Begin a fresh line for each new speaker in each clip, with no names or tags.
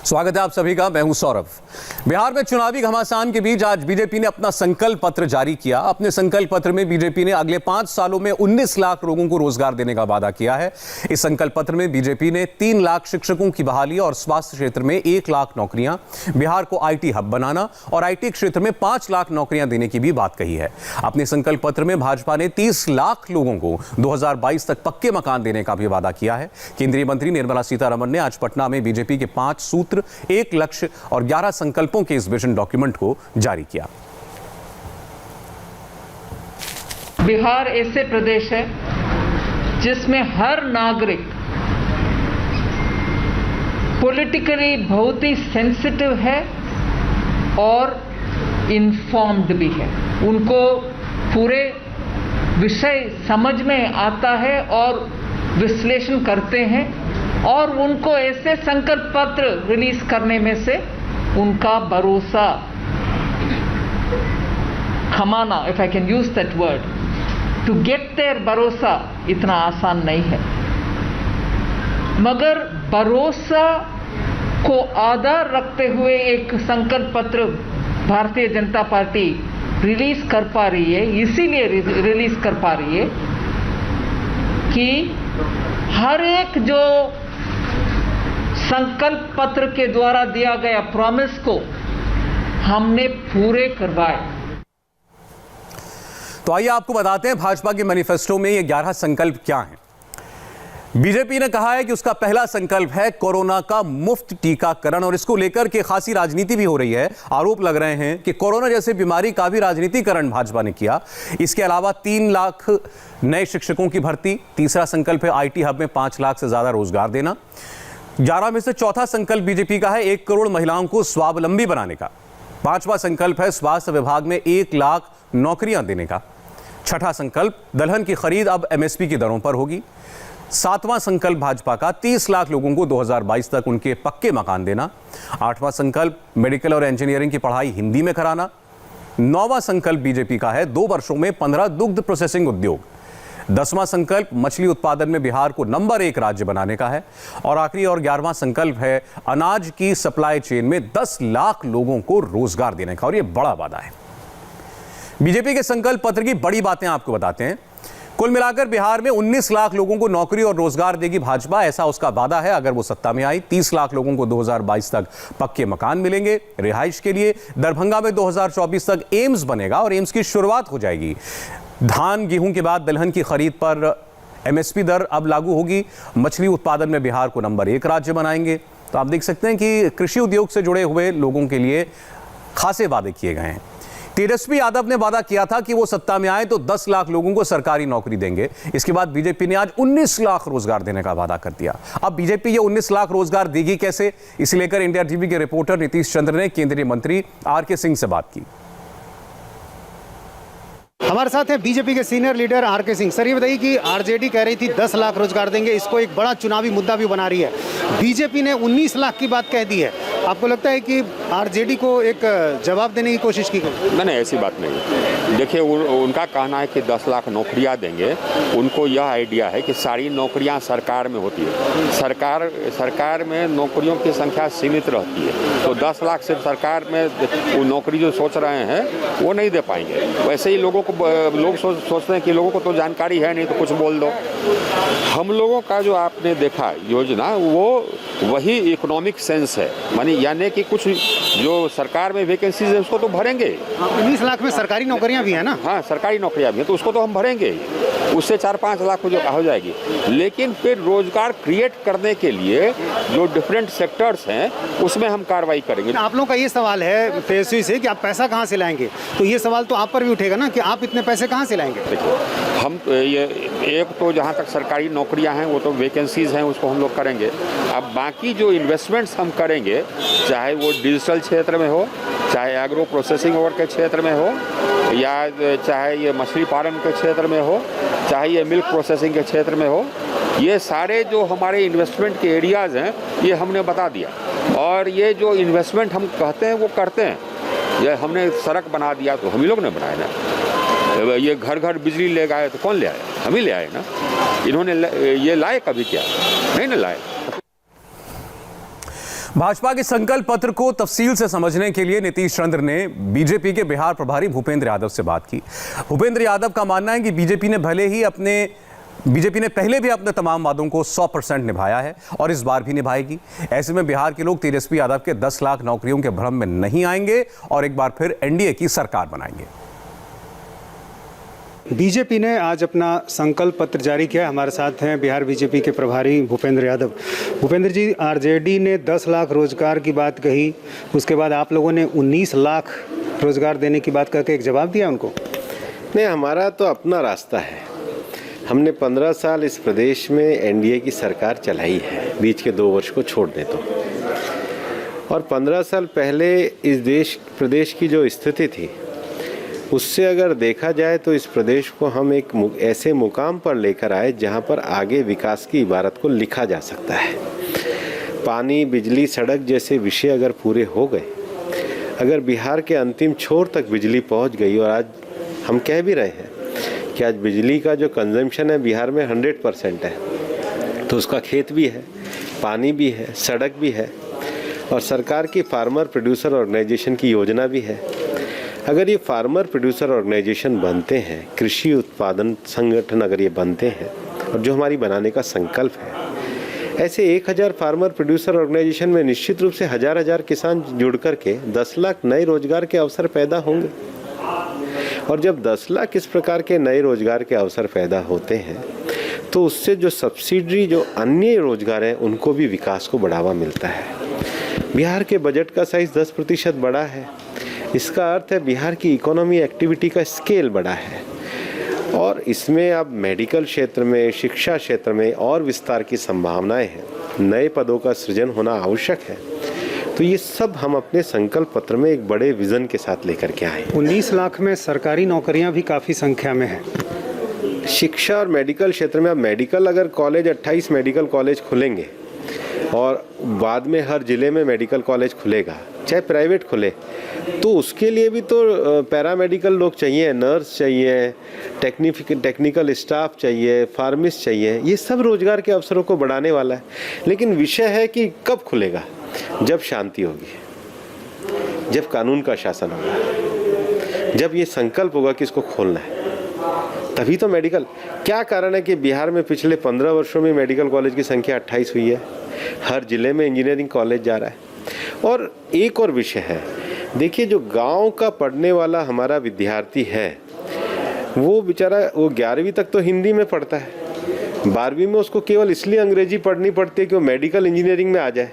स्वागत है आप सभी का। मैं हूं सौरभ। बिहार में चुनावी घमासान के बीच आज बीजेपी ने अपना संकल्प पत्र जारी किया। अपने संकल्प पत्र में बीजेपी ने अगले 5 सालों में 19 लाख लोगों को रोजगार देने का वादा किया है। इस संकल्प पत्र में बीजेपी ने 3 लाख शिक्षकों की बहाली और स्वास्थ्य क्षेत्र में 1 लाख नौकरियां, बिहार को आईटी हब बनाना और आईटी क्षेत्र में 5 लाख नौकरियां देने की भी बात कही है। अपने संकल्प पत्र में भाजपा ने 30 लाख लोगों को 2022 तक पक्के मकान देने का भी वादा किया है। केंद्रीय मंत्री निर्मला सीतारमण ने आज पटना में बीजेपी के 5 सूत्र, 1 लक्ष्य और 11 संकल्पों के इस विजन डॉक्यूमेंट को जारी किया।
बिहार ऐसे प्रदेश है जिसमें हर नागरिक पॉलिटिकली बहुत ही सेंसिटिव है और इन्फॉर्म्ड भी है। उनको पूरे विषय समझ में आता है और विश्लेषण करते हैं और उनको ऐसे संकल्प पत्र रिलीज करने में से उनका भरोसा कमाना, if I can use that word, to get their भरोसा इतना आसान नहीं है। मगर भरोसा को आधार रखते हुए एक संकल्प पत्र भारतीय जनता पार्टी रिलीज कर पा रही है। इसीलिए रिलीज कर पा रही है कि हर एक जो संकल्प पत्र के द्वारा दिया गया प्रॉमिस को हमने पूरे करवाए।
तो आइए आपको बताते हैं भाजपा के मैनिफेस्टो में ये 11 संकल्प क्या हैं। बीजेपी ने कहा है कि उसका पहला संकल्प है कोरोना का मुफ्त टीकाकरण और इसको लेकर के खासी राजनीति भी हो रही है। आरोप लग रहे हैं कि कोरोना जैसे बीमारी का भी राजनीतिकरण भाजपा ने किया। इसके अलावा 3 लाख नए शिक्षकों की भर्ती। तीसरा संकल्प है आईटी हब में 5 लाख से ज्यादा रोजगार देना। 11 में से चौथा संकल्प बीजेपी का है 1 करोड़ महिलाओं को स्वावलंबी बनाने का। 5वां संकल्प है स्वास्थ्य विभाग में 1 लाख नौकरियां देने का। 6ठा संकल्प दलहन की खरीद अब एमएसपी की दरों पर होगी। 7वां संकल्प भाजपा का 30 लाख लोगों को 2022 तक उनके पक्के मकान देना। 8वां संकल्प मेडिकल और इंजीनियरिंग की पढ़ाई हिंदी में कराना। 9वां संकल्प बीजेपी का है 2 वर्षों में 15 दुग्ध प्रोसेसिंग उद्योग। 10वां संकल्प मछली उत्पादन में बिहार को नंबर 1 राज्य बनाने का है। और आखिरी और 11वां संकल्प है अनाज की सप्लाई चेन में 10 लाख लोगों को रोजगार देने का। और यह बड़ा वादा है। बीजेपी के संकल्प पत्र की बड़ी बातें आपको बताते हैं। कुल मिलाकर बिहार में 19 लाख लोगों को नौकरी और रोजगार देगी भाजपा, ऐसा उसका वादा है अगर वो सत्ता में आई। 30 लाख लोगों को 2022 तक पक्के मकान मिलेंगे रिहाइश के लिए। दरभंगा में 2024 तक एम्स बनेगा और एम्स की शुरुआत हो जाएगी। धान गेहूं के बाद दलहन की खरीद पर एमएसपी दर अब लागू होगी। मछली उत्पादन में बिहार को नंबर 1 राज्य बनाएंगे। तो आप देख सकते हैं कि कृषि उद्योग से जुड़े हुए लोगों के लिए खासे वादे किए गए हैं। तेजस्वी यादव ने वादा किया था कि वो सत्ता में आए तो 10 लाख लोगों को सरकारी नौकरी देंगे। इसके बाद बीजेपी ने आज 19 लाख रोजगार देने का वादा कर दिया। अब बीजेपी ये 19 लाख रोजगार देगी कैसे, इसे लेकर इंडिया टीवी के रिपोर्टर नीतीश चंद्र ने केंद्रीय मंत्री आर.के. सिंह से बात की।
हमारे साथ हैं बीजेपी के senior leader R K. Singh. Sir, ये बताइए कि आरजेडी कह रही थी 10 लाख रोजगार देंगे, इसको एक बड़ा चुनावी मुद्दा भी बना रही है। बीजेपी ने 19 लाख की बात कह दी है। आपको लगता है कि आरजेडी को एक जवाब देने की कोशिश की गई?
नहीं, ऐसी बात नहीं। देखिए, उनका कहना है कि 10 लाख नौकरियां देंगे। उनको यह आइडिया है कि सारी नौकरियां सरकार में होती है। सरकार में नौकरियों की संख्या सीमित रहती है, तो 10 लाख सिर्फ सरकार में वो नौकरी जो सोच रहे हैं वो नहीं दे पाएंगे। वैसे ही लोग सोचते हैं कि लोगों को तो जानकारी है नहीं तो कुछ बोल दो। हम लोगों का जो आपने देखा योजना वो वही इकोनॉमिक सेंस है, यानी कि कुछ जो सरकार में वैकेंसीज है उसको तो भरेंगे।
19 लाख में सरकारी नौकरियां भी है ना?
हाँ, सरकारी नौकरियां भी है तो उसको तो हम भरेंगे। उससे 4-5 लाख हो जाएगी। लेकिन फिर रोजगार क्रिएट करने के लिए जो डिफरेंट सेक्टर्स हैं उसमें हम कार्रवाई करेंगे।
आप लोगों का ये सवाल है तेजस्वी से कि आप पैसा कहाँ से लाएंगे, तो ये सवाल तो आप पर भी उठेगा ना कि आप इतने पैसे कहाँ से लाएंगे?
देखिए, हम ये एक तो जहाँ तक सरकारी नौकरियां हैं वो तो वैकेंसीज हैं, उसको हम लोग करेंगे। अब बाकी जो इन्वेस्टमेंट्स हम करेंगे, चाहे वो डिजिटल क्षेत्र में हो, चाहे एग्रो प्रोसेसिंग और के क्षेत्र में हो, या चाहे ये मछली पालन के क्षेत्र में हो, चाहे ये मिल्क प्रोसेसिंग के क्षेत्र में हो, ये सारे जो हमारे इन्वेस्टमेंट के एरियाज़ हैं ये हमने बता दिया। और ये जो इन्वेस्टमेंट हम कहते हैं वो करते हैं। ये हमने सड़क बना दिया तो हम ही लोग ने बनाया ना। ये घर घर बिजली ले गए तो कौन ले आया? हम ही ले आए ना। इन्होंने ये लाए कभी क्या? नहीं ना लाए।
भाजपा के संकल्प पत्र को तफसील से समझने के लिए नीतीश चंद्र ने बीजेपी के बिहार प्रभारी भूपेंद्र यादव से बात की। भूपेंद्र यादव का मानना है कि बीजेपी ने पहले भी अपने तमाम वादों को 100% निभाया है और इस बार भी निभाएगी। ऐसे में बिहार के लोग तेजस्वी यादव के 10 लाख नौकरियों के भ्रम में नहीं आएंगे और एक बार फिर एनडीए की सरकार बनाएंगे।
बीजेपी ने आज अपना संकल्प पत्र जारी किया। हमारे साथ हैं बिहार बीजेपी के प्रभारी भूपेंद्र यादव। भूपेंद्र जी, आरजेडी ने 10 लाख रोजगार की बात कही, उसके बाद आप लोगों ने 19 लाख रोजगार देने की बात करके एक जवाब दिया उनको?
नहीं, हमारा तो अपना रास्ता है। हमने 15 साल इस प्रदेश में एनडीए की सरकार चलाई है, बीच के 2 वर्ष को छोड़ दें तो। और 15 साल पहले इस प्रदेश की जो स्थिति थी उससे अगर देखा जाए तो इस प्रदेश को हम एक ऐसे मुकाम पर लेकर आए जहां पर आगे विकास की इबारत को लिखा जा सकता है। पानी, बिजली, सड़क जैसे विषय अगर पूरे हो गए, अगर बिहार के अंतिम छोर तक बिजली पहुंच गई, और आज हम कह भी रहे हैं कि आज बिजली का जो कंजम्पशन है बिहार में 100% है, तो उसका खेत भी है, पानी भी है, सड़क भी है, और सरकार की फार्मर प्रोड्यूसर ऑर्गेनाइजेशन की योजना भी है। अगर ये फार्मर प्रोड्यूसर ऑर्गेनाइजेशन बनते हैं, कृषि उत्पादन संगठन अगर ये बनते हैं, और जो हमारी बनाने का संकल्प है, ऐसे 1000 फार्मर प्रोड्यूसर ऑर्गेनाइजेशन में निश्चित रूप से हजार किसान जुड़ करके 10 लाख नए रोजगार के अवसर पैदा होंगे। और जब 10 लाख इस प्रकार के नए रोजगार के अवसर पैदा होते हैं तो उससे जो सब्सिडी, जो अन्य रोजगार हैं, उनको भी विकास को बढ़ावा मिलता है। बिहार के बजट का साइज 10% बड़ा है। इसका अर्थ है बिहार की इकोनॉमी एक्टिविटी का स्केल बड़ा है, और इसमें अब मेडिकल क्षेत्र में, शिक्षा क्षेत्र में और विस्तार की संभावनाएं हैं। नए पदों का सृजन होना आवश्यक है। तो ये सब हम अपने संकल्प पत्र में एक बड़े विजन के साथ लेकर के आए।
19 लाख में सरकारी नौकरियां भी काफ़ी संख्या में हैं।
शिक्षा और मेडिकल क्षेत्र में अब मेडिकल अगर कॉलेज 28 मेडिकल कॉलेज खुलेंगे और बाद में हर जिले में मेडिकल कॉलेज खुलेगा, चाहे प्राइवेट खुले, तो उसके लिए भी तो पैरामेडिकल लोग चाहिए, नर्स चाहिए, टेक्निकल स्टाफ चाहिए, फार्मिस्ट चाहिए। ये सब रोजगार के अवसरों को बढ़ाने वाला है। लेकिन विषय है कि कब खुलेगा? जब शांति होगी, जब कानून का शासन होगा, जब ये संकल्प होगा कि इसको खोलना है, तभी तो मेडिकल। क्या कारण है कि बिहार में पिछले 15 वर्षों में मेडिकल कॉलेज की संख्या 28 हुई है? हर जिले में इंजीनियरिंग कॉलेज जा रहा है। और एक और विषय है, देखिए, जो गांव का पढ़ने वाला हमारा विद्यार्थी है, वो बेचारा 11वीं तक तो हिंदी में पढ़ता है, 12वीं में उसको केवल इसलिए अंग्रेजी पढ़नी पड़ती है कि वो मेडिकल इंजीनियरिंग में आ जाए।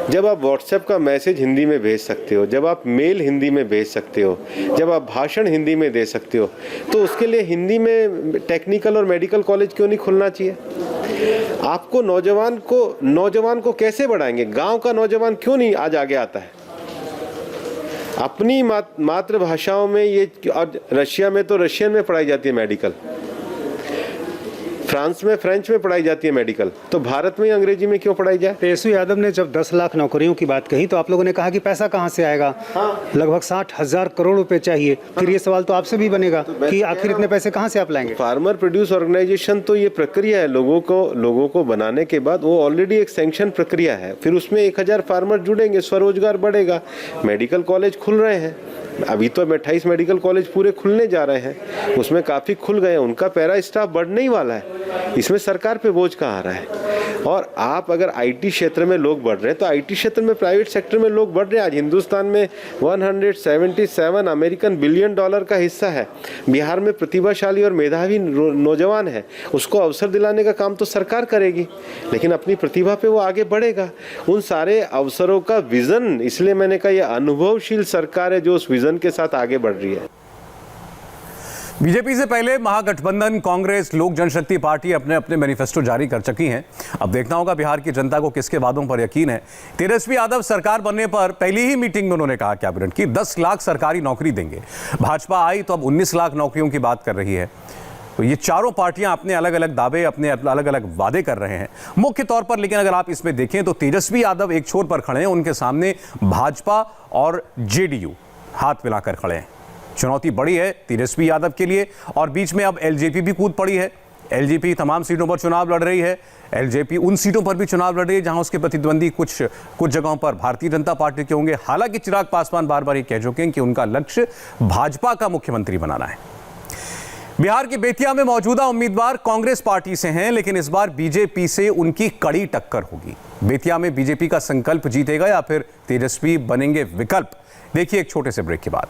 जब आप व्हाट्सएप का मैसेज हिंदी में भेज सकते हो, जब आप मेल हिंदी में भेज सकते हो, जब आप भाषण हिंदी में दे सकते हो, तो उसके लिए हिंदी में टेक्निकल और मेडिकल कॉलेज क्यों नहीं खुलना चाहिए? आपको नौजवान को कैसे बढ़ाएंगे? गांव का नौजवान क्यों नहीं आज आगे आता है? अपनी मातृभाषाओं में ये, और रशिया में तो रशियन में पढ़ाई जाती है मेडिकल, फ्रांस में फ्रेंच में पढ़ाई जाती है मेडिकल, तो भारत में अंग्रेजी में क्यों पढ़ाई जाए?
तेजस्वी यादव ने जब 10 लाख नौकरियों की बात कही तो आप लोगों ने कहा कि पैसा कहां से आएगा? लगभग 60,000 करोड़ रुपए चाहिए। फिर ये सवाल तो आपसे भी बनेगा कि आखिर इतने पैसे कहां से आप लाएंगे?
फार्मर प्रोड्यूस ऑर्गेनाइजेशन तो ये प्रक्रिया है, लोगों को बनाने के बाद वो ऑलरेडी एक सैंक्शन प्रक्रिया है। फिर उसमें 1000 फार्मर जुड़ेंगे, स्वरोजगार बढ़ेगा। मेडिकल कॉलेज खुल रहे हैं, अभी तो 28 मेडिकल कॉलेज पूरे खुलने जा रहे हैं, उसमें काफ़ी खुल गए हैं, उनका पैरा स्टाफ बढ़ने ही वाला है। इसमें सरकार पे बोझ कहाँ आ रहा है? और आप अगर आईटी क्षेत्र में लोग बढ़ रहे हैं, तो आईटी क्षेत्र में, प्राइवेट सेक्टर में लोग बढ़ रहे हैं। आज हिंदुस्तान में 177 अमेरिकन बिलियन डॉलर का हिस्सा है। बिहार में प्रतिभाशाली और मेधावी नौजवान है, उसको अवसर दिलाने का काम तो सरकार करेगी, लेकिन अपनी प्रतिभा पे वो आगे बढ़ेगा। उन सारे अवसरों का विजन, इसलिए मैंने कहा ये अनुभवशील सरकार है जो उस विजन के साथ आगे बढ़ रही है।
बीजेपी से पहले महागठबंधन, कांग्रेस, लोक जनशक्ति पार्टी अपने अपने मैनिफेस्टो जारी कर चुकी हैं। अब देखना होगा बिहार की जनता को किसके वादों पर यकीन है। तेजस्वी यादव सरकार बनने पर पहली ही मीटिंग में उन्होंने कहा कैबिनेट की 10 लाख सरकारी नौकरी देंगे। भाजपा आई तो अब 19 लाख नौकरियों की बात कर रही है। तो ये चारों पार्टियां अपने अलग अलग दावे, अपने अलग अलग वादे कर रहे हैं मुख्य तौर पर। लेकिन अगर आप इसमें देखें तो तेजस्वी यादव एक छोर पर खड़े हैं, उनके सामने भाजपा और जेडीयू हाथ मिलाकर खड़े हैं। चुनौती बड़ी है तेजस्वी यादव के लिए, और बीच में अब एलजेपी भी कूद पड़ी है। एलजेपी तमाम सीटों पर चुनाव लड़ रही है। एलजेपी उन सीटों पर भी चुनाव लड़ रही है जहां उसके प्रतिद्वंदी कुछ जगहों पर भारतीय जनता पार्टी के होंगे। हालांकि चिराग पासवान बार बार ये कह चुके हैं कि उनका लक्ष्य भाजपा का मुख्यमंत्री बनाना है। बिहार के बेतिया में मौजूदा उम्मीदवार कांग्रेस पार्टी से हैं, लेकिन इस बार बीजेपी से उनकी कड़ी टक्कर होगी। बेतिया में बीजेपी का संकल्प जीतेगा या फिर तेजस्वी बनेंगे विकल्प? देखिए एक छोटे से ब्रेक के बाद।